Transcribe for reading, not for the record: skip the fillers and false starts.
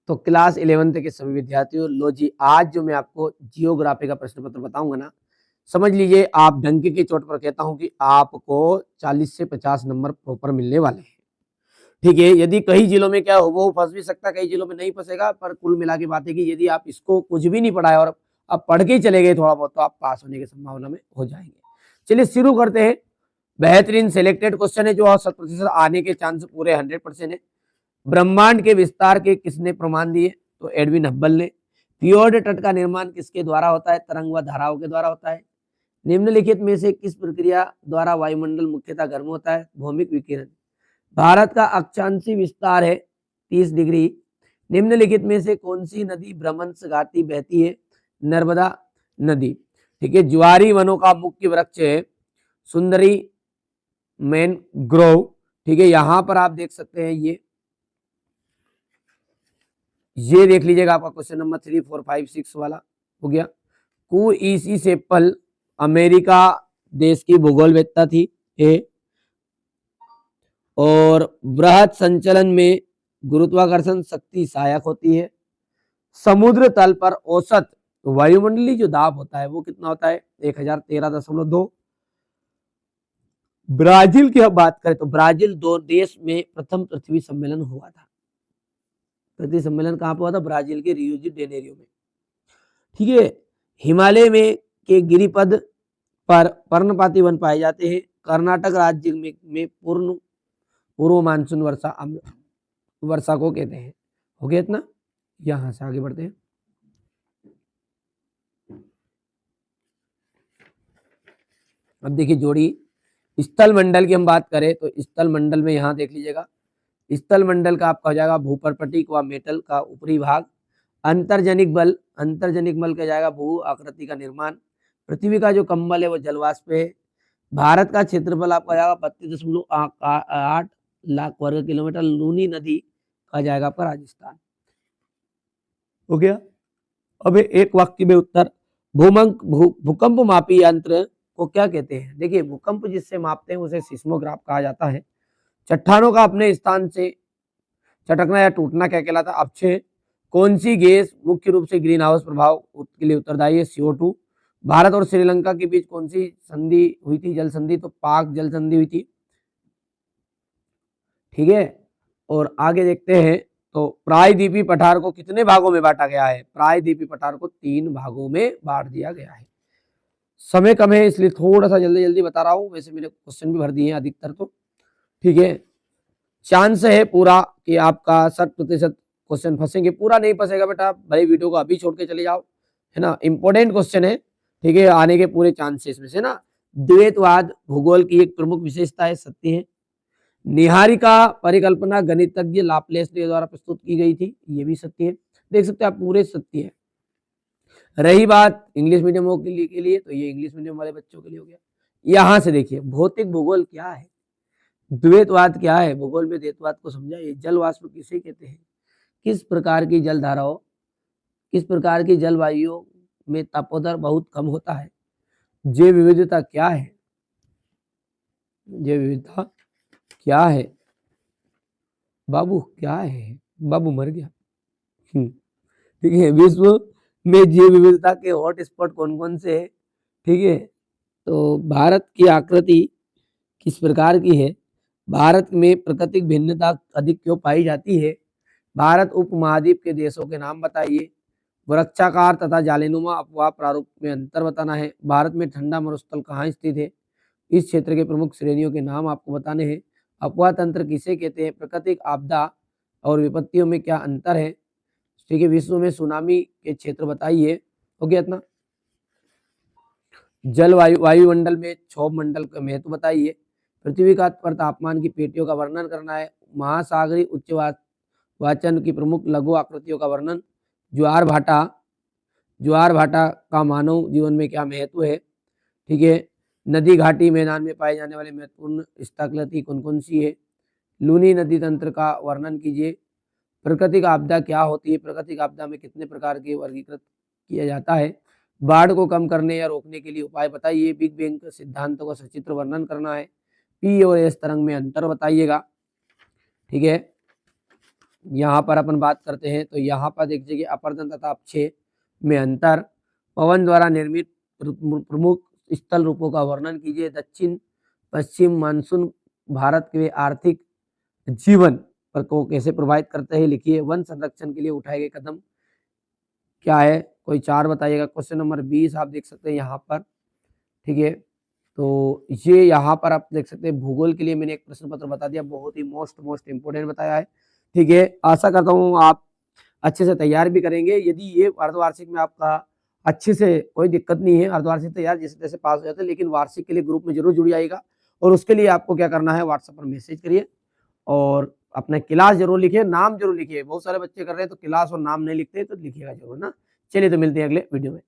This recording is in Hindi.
तो क्लास 11th के सभी विद्यार्थियों, लो जी, आज जो मैं आपको जियोग्राफी का प्रश्न पत्र बताऊंगा ना, समझ लीजिए आप डंके की चोट पर कहता हूं कि आपको 40 से 50 नंबर प्रॉपर मिलने वाले हैं। ठीक है, यदि कई जिलों में क्या हो वो फंस भी सकता है, कई जिलों में नहीं फंसेगा, पर कुल मिला के बात है कि यदि आप इसको कुछ भी नहीं पढ़ाए और आप पढ़ के ही चले गए थोड़ा बहुत, तो आप पास होने की संभावना में हो जाएंगे। चलिए शुरू करते हैं। बेहतरीन सिलेक्टेड क्वेश्चन है जो 100% आने के चांस पूरे 100% है। ब्रह्मांड के विस्तार के किसने प्रमाण दिए? तो एडविन हब्बल ने। फियोर्ड तट का निर्माण किसके द्वारा होता है? तरंग व धाराओं के द्वारा होता है। निम्नलिखित में से किस प्रक्रिया द्वारा वायुमंडल मुख्यतः गर्म होता है? भौमिक विकिरण। भारत का अक्षांशीय विस्तार है 30 डिग्री। निम्नलिखित में से कौन सी नदी भ्रमंश घाटी बहती है? नर्मदा नदी। ठीक है, ज्वारी वनों का मुख्य वृक्ष है सुंदरी मैनग्रोव। ठीक है, यहां पर आप देख सकते हैं ये देख लीजिएगा, आपका क्वेश्चन नंबर 3, 4, 5, 6 वाला हो गया। कुईसी सेप्पल अमेरिका देश की भूगोलवेत्ता थी ए, और बृहद संचलन में गुरुत्वाकर्षण शक्ति सहायक होती है। समुद्र तल पर औसत वायुमंडलीय जो दाब होता है वो कितना होता है? 1013.2। ब्राजील की हम बात करें तो ब्राजील दो देश में प्रथम पृथ्वी सम्मेलन हुआ था। पृथ्वी सम्मेलन कहां पर हुआ था? ब्राजील के रियो डी जेनेरियो में। ठीक है, हिमालय में के गिरिपद पर पर्णपाती वन पाए जाते हैं। कर्नाटक राज्य में पूर्व मानसून वर्षा को कहते हैं। हो गया इतना, यहां से आगे बढ़ते हैं। अब देखिए जोड़ी स्थल मंडल की हम बात करें तो स्थल मंडल में यहां देख लीजिएगा, स्थल मंडल का आपका हो जाएगा भूपर्पटिक व मेटल का ऊपरी भाग। अंतर्जनिक बल का जाएगा भू आकृति का निर्माण। पृथ्वी का जो कंबल है वो जलवाष्प है। भारत का क्षेत्रफल आपका जाएगा 32.8 लाख वर्ग किलोमीटर। लूनी नदी का जाएगा आपका राजस्थान। हो गया। अब एक वाक्य में उत्तर। भूकंप मापी यंत्र को क्या कहते हैं? देखिए, भूकंप जिससे मापते हैं उसे सिस्मोग्राफ कहा जाता है। चट्टानों का अपने स्थान से चटकना या टूटना क्या कहलाता है? अपक्षय। कौन सी गैस मुख्य रूप से ग्रीन हाउस प्रभाव के लिए उत्तरदायी है? CO2। भारत और श्रीलंका के बीच कौन सी संधि हुई थी? जल संधि। तो पाक जल संधि हुई थी। ठीक है, और आगे देखते हैं तो प्रायद्वीपीय पठार को कितने भागों में बांटा गया है? प्रायद्वीपीय पठार को 3 भागों में बांट दिया गया है। समय कम है इसलिए थोड़ा सा जल्दी जल्दी बता रहा हूं, वैसे मैंने क्वेश्चन भी भर दिए हैं अधिकतर तो। ठीक है, चांस है पूरा कि आपका 60% क्वेश्चन फंसेंगे। पूरा नहीं फंसेगा बेटा, भाई वीडियो को अभी छोड़ के चले जाओ, है ना। इंपॉर्टेंट क्वेश्चन है, ठीक है, आने के पूरे चांसेस में से ना। द्वैतवाद भूगोल की एक प्रमुख विशेषता है, सत्य है। निहारिका परिकल्पना गणितज्ञ लाप्लेस के द्वारा प्रस्तुत की गई थी, ये भी सत्य है। देख सकते हैं आप, पूरे सत्य है। रही बात इंग्लिश मीडियम के लिए तो ये इंग्लिश मीडियम वाले बच्चों के लिए हो गया। यहां से देखिए, भौतिक भूगोल क्या है, द्वैतवाद क्या है, भूगोल में द्वैतवाद को समझाइए। जल वाष्प किसे कहते हैं? किस प्रकार की जल धाराओं, किस प्रकार की जलवायु में तापोदर बहुत कम होता है? जैव विविधता क्या है? जैव विविधता क्या है? बाबू क्या है? बाबू मर गया। ठीक है, विश्व में जैव विविधता के हॉट स्पॉट कौन कौन से है? ठीक है, तो भारत की आकृति किस प्रकार की है? भारत में प्राकृतिक भिन्नता अधिक क्यों पाई जाती है? भारत उपमहाद्वीप के देशों के नाम बताइए। वृक्षाकार तथा जालीनुमा अपवाह प्रारूप में अंतर बताना है। भारत में ठंडा मरुस्थल कहाँ स्थित है? इस क्षेत्र के प्रमुख श्रेणियों के नाम आपको बताने हैं। अपवाह तंत्र किसे कहते हैं? प्राकृतिक आपदा और विपत्तियों में क्या अंतर है? ठीक है, विश्व में सुनामी के क्षेत्र बताइए। हो गया इतना। जलवायु वायुमंडल में क्षोभ मंडल का महत्व बताइए। पृथ्वी का पर तापमान की पेटियों का वर्णन करना है। महासागरीय उच्च वाचन की प्रमुख लघु आकृतियों का वर्णन। ज्वार भाटा का मानव जीवन में क्या महत्व है? ठीक है, नदी घाटी मैदान में पाए जाने वाले महत्वपूर्ण स्थलाकृति कौन कौन सी है? लूनी नदी तंत्र का वर्णन कीजिए। प्राकृतिक आपदा क्या होती है? प्राकृतिक आपदा में कितने प्रकार के वर्गीकृत किया जाता है? बाढ़ को कम करने या रोकने के लिए उपाय बताइए। बिग बैंग सिद्धांतों का सचित्र वर्णन करना है। पी और एस तरंग में अंतर बताइएगा। ठीक है, यहाँ पर अपन बात करते हैं तो यहाँ पर देखिए कि अपर्दन तथा अपक्षय में अंतर, पवन द्वारा निर्मित प्रमुख स्थल रूपों का वर्णन कीजिए, दक्षिण पश्चिम मानसून भारत के आर्थिक जीवन पर को कैसे प्रभावित करते हैं लिखिए, वन संरक्षण के लिए उठाए गए कदम क्या है, कोई 4 बताइएगा। क्वेश्चन नंबर 20 आप देख सकते हैं यहाँ पर, ठीक है। तो ये यहाँ पर आप देख सकते हैं भूगोल के लिए मैंने एक प्रश्न पत्र बता दिया, बहुत ही मोस्ट इंपोर्टेंट बताया है, ठीक है। आशा करता हूँ आप अच्छे से तैयार भी करेंगे। यदि ये अर्धवार्षिक में आपका अच्छे से कोई दिक्कत नहीं है, अर्धवार्षिक तैयार जैसे तैसे पास हो जाते हैं, लेकिन वार्षिक के लिए ग्रुप में जरूर जुड़ जाएगा। और उसके लिए आपको क्या करना है, व्हाट्सएप पर मैसेज करिए और अपना क्लास जरूर लिखिए, नाम जरूर लिखिए। बहुत सारे बच्चे कर रहे हैं तो क्लास और नाम नहीं लिखते, तो लिखिएगा जरूर ना। चलिए तो मिलते हैं अगले वीडियो में।